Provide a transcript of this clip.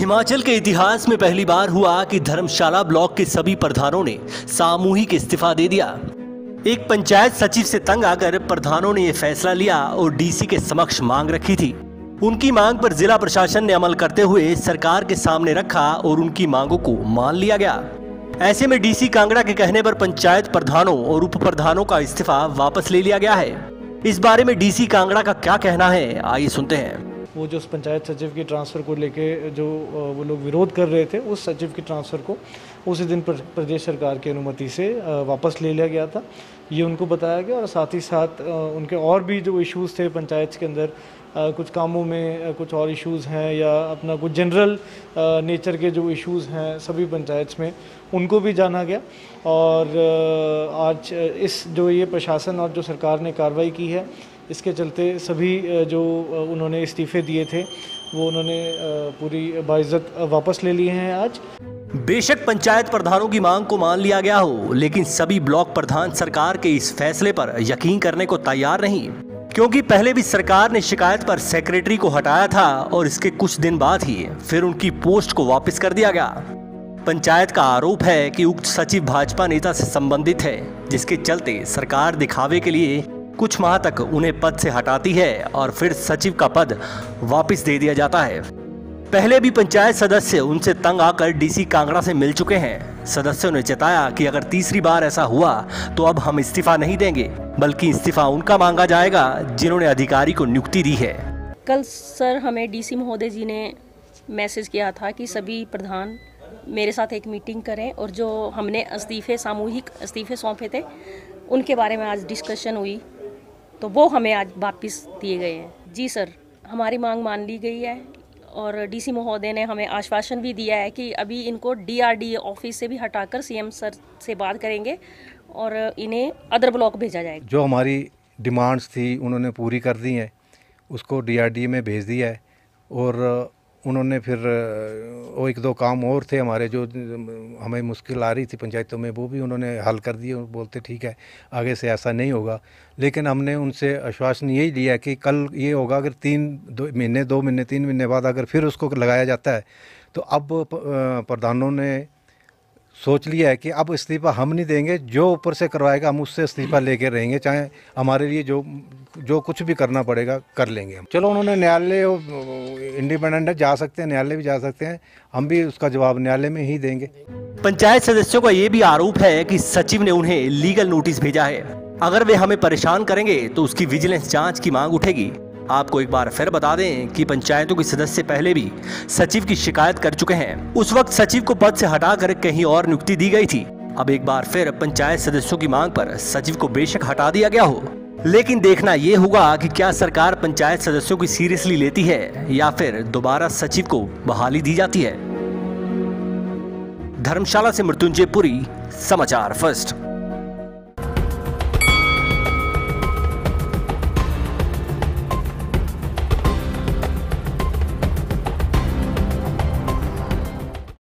हिमाचल के इतिहास में पहली बार हुआ कि धर्मशाला ब्लॉक के सभी प्रधानों ने सामूहिक इस्तीफा दे दिया। एक पंचायत सचिव से तंग आकर प्रधानों ने यह फैसला लिया और डीसी के समक्ष मांग रखी थी। उनकी मांग पर जिला प्रशासन ने अमल करते हुए सरकार के सामने रखा और उनकी मांगों को मान लिया गया। ऐसे में डीसी कांगड़ा के कहने पर पंचायत प्रधानों और उप प्रधानों का इस्तीफा वापस ले लिया गया है। इस बारे में डीसी कांगड़ा का क्या कहना है, आइए सुनते हैं। वो जो पंचायत सचिव की ट्रांसफ़र को लेके जो वो लोग विरोध कर रहे थे, उस सचिव की ट्रांसफ़र को उसी दिन प्रदेश सरकार की अनुमति से वापस ले लिया गया था, ये उनको बताया गया। और साथ ही साथ उनके और भी जो इश्यूज़ थे पंचायत के अंदर, कुछ कामों में कुछ और इश्यूज़ हैं या अपना कुछ जनरल नेचर के जो इश्यूज़ हैं सभी पंचायत में, उनको भी जाना गया। और आज इस जो ये प्रशासन और जो सरकार ने कार्रवाई की है, इसके चलते सभी जो उन्होंने इस्तीफे दिए थे वो उन्होंने पूरी बाइज्जत वापस ले लिए हैं आज। बेशक पंचायत प्रधानों की मांग को मान लिया गया हो, लेकिन सभी ब्लॉक प्रधान सरकार के इस फैसले पर यकीन करने को तैयार नहीं, क्योंकि पहले भी सरकार ने शिकायत पर सेक्रेटरी को हटाया था और इसके कुछ दिन बाद ही फिर उनकी पोस्ट को वापस कर दिया गया। पंचायत का आरोप है कि उक्त सचिव भाजपा नेता से संबंधित है, जिसके चलते सरकार दिखावे के लिए कुछ माह तक उन्हें पद से हटाती है और फिर सचिव का पद वापस दे दिया जाता है। पहले भी पंचायत सदस्य उनसे तंग आकर डीसी कांगड़ा से मिल चुके हैं। सदस्यों ने चेताया कि अगर तीसरी बार ऐसा हुआ तो अब हम इस्तीफा नहीं देंगे, बल्कि इस्तीफा उनका मांगा जाएगा जिन्होंने अधिकारी को नियुक्ति दी है। कल सर हमें डीसी महोदय जी ने मैसेज किया था कि सभी प्रधान मेरे साथ एक मीटिंग करें और जो हमने सामूहिक इस्तीफे सौंपे थे उनके बारे में आज डिस्कशन हुई, तो वो हमें आज वापस दिए गए हैं। जी सर, हमारी मांग मान ली गई है और डीसी महोदय ने हमें आश्वासन भी दिया है कि अभी इनको डीआरडी ऑफिस से भी हटाकर सीएम सर से बात करेंगे और इन्हें अदर ब्लॉक भेजा जाएगा। जो हमारी डिमांड्स थी उन्होंने पूरी कर दी हैं, उसको डीआरडी में भेज दिया है। और उन्होंने फिर वो एक दो काम और थे हमारे जो हमें मुश्किल आ रही थी पंचायतों में, वो भी उन्होंने हल कर दिए। बोलते ठीक है, आगे से ऐसा नहीं होगा। लेकिन हमने उनसे आश्वासन यही लिया कि कल ये होगा, अगर 2 महीने 3 महीने बाद अगर फिर उसको लगाया जाता है तो अब प्रधानों ने सोच लिया है कि अब इस्तीफा हम नहीं देंगे, जो ऊपर से करवाएगा हम उससे इस्तीफा लेके रहेंगे, चाहे हमारे लिए जो कुछ भी करना पड़ेगा कर लेंगे हम। चलो, उन्होंने न्यायालय इंडिपेंडेंट है, जा सकते हैं, न्यायालय भी जा सकते हैं, हम भी उसका जवाब न्यायालय में ही देंगे। पंचायत सदस्यों का ये भी आरोप है कि सचिव ने उन्हें लीगल नोटिस भेजा है। अगर वे हमें परेशान करेंगे तो उसकी विजिलेंस जाँच की मांग उठेगी। आपको एक बार फिर बता दें कि पंचायतों के सदस्य पहले भी सचिव की शिकायत कर चुके हैं। उस वक्त सचिव को पद से हटाकर कहीं और नियुक्ति दी गई थी। अब एक बार फिर पंचायत सदस्यों की मांग पर सचिव को बेशक हटा दिया गया हो, लेकिन देखना ये होगा कि क्या सरकार पंचायत सदस्यों की सीरियसली लेती है या फिर दोबारा सचिव को बहाली दी जाती है। धर्मशाला से मृत्युंजय पुरी, समाचार फर्स्ट।